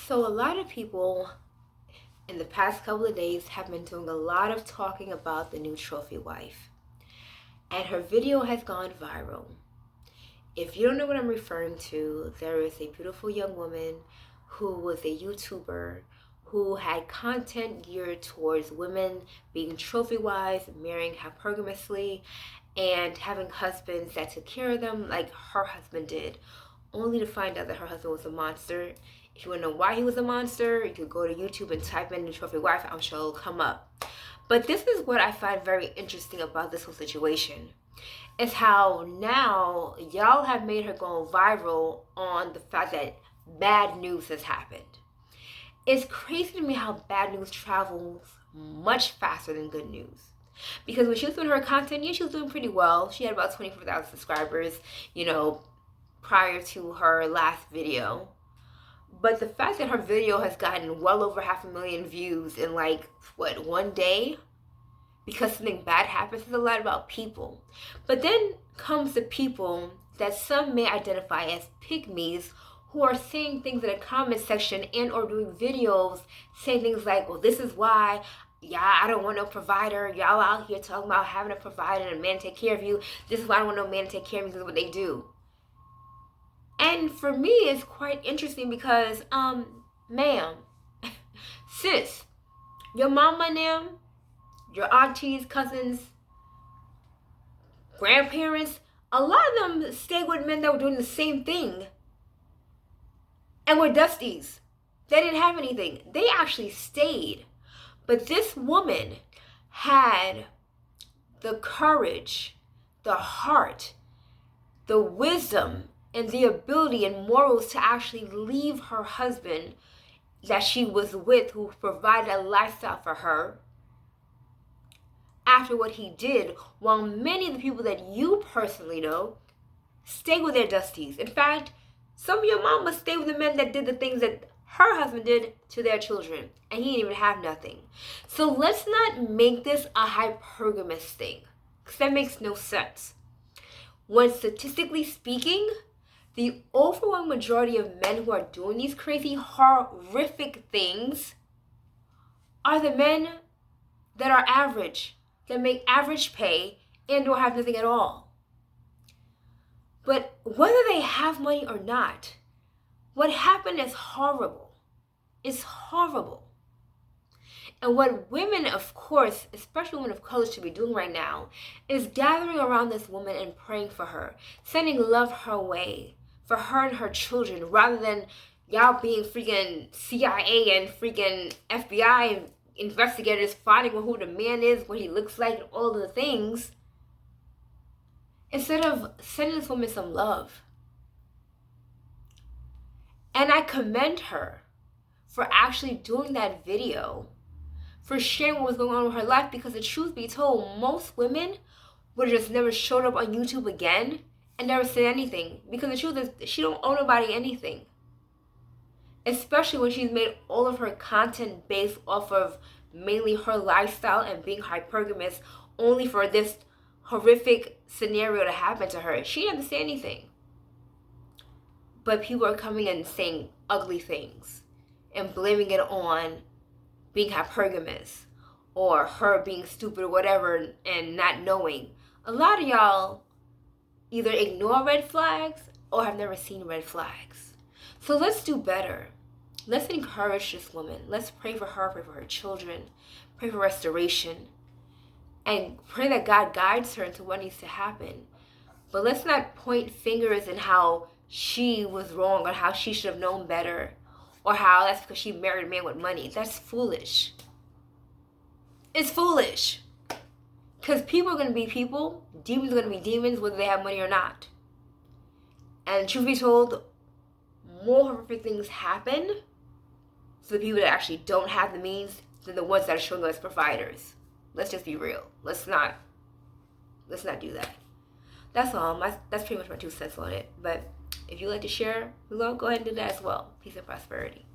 So, a lot of people in the past couple of days have been doing a lot of talking about the new trophy wife, and her video has gone viral. If you don't know what I'm referring to, there is a beautiful young woman who was a YouTuber who had content geared towards women being trophy wives, marrying hypergamously, and having husbands that took care of them like her husband did, only to find out that her husband was a monster. If you want to know why he was a monster, you could go to YouTube and type in the trophy wife. I'm sure it'll come up. But this is what I find very interesting about this whole situation, is how now y'all have made her go viral on the fact that bad news has happened. It's crazy to me how bad news travels much faster than good news. Because when she was doing her content, yeah, she was doing pretty well. She had about 24,000 subscribers, prior to her last video. But the fact that her video has gotten well over 500,000 views in one day, because something bad happens, is a lot about people. But then comes the people that some may identify as pygmies, who are saying things in the comment section and or doing videos saying things like, well, this is why I don't want no provider. Y'all out here talking about having a provider and a man take care of you. This is why I don't want no man to take care of me, because of what they do. And for me, it's quite interesting because, ma'am, sis, your mama and them, your aunties, cousins, grandparents, a lot of them stayed with men that were doing the same thing and were dusties. They didn't have anything. They actually stayed. But this woman had the courage, the heart, the wisdom, and the ability and morals to actually leave her husband that she was with, who provided a lifestyle for her, after what he did, while many of the people that you personally know stay with their dusties. In fact, some of your mamas stay with the men that did the things that her husband did to their children, and he didn't even have nothing. So let's not make this a hypergamous thing, because that makes no sense. When statistically speaking, the overwhelming majority of men who are doing these crazy, horrific things are the men that are average, that make average pay and or have nothing at all. But whether they have money or not, what happened is horrible. It's horrible. And what women, of course, especially women of color, should be doing right now is gathering around this woman and praying for her, sending love her way, for her and her children, rather than y'all being freaking CIA and freaking FBI investigators finding who the man is, what he looks like, and all of the things, instead of sending this woman some love. And I commend her for actually doing that video, for sharing what was going on with her life, because the truth be told, most women would have just never showed up on YouTube again and never said anything, because the truth is she don't owe nobody anything, especially when she's made all of her content based off of mainly her lifestyle and being hypergamous, only for this horrific scenario to happen to her. She didn't say anything, but people are coming and saying ugly things and blaming it on being hypergamous or her being stupid or whatever and not knowing. A lot of y'all either ignore red flags or have never seen red flags. So let's do better. Let's encourage this woman. Let's pray for her, pray for her children, pray for restoration, and pray that God guides her into what needs to happen. But let's not point fingers in how she was wrong or how she should have known better, or how that's because she married a man with money. That's foolish. It's foolish. Because people are going to be people, demons are going to be demons, whether they have money or not. And truth be told, more horrific things happen to the people that actually don't have the means than the ones that are showing us providers. Let's just be real. Let's not do that. That's all. That's pretty much my 2 cents on it. But if you like to share, go ahead and do that as well. Peace and prosperity.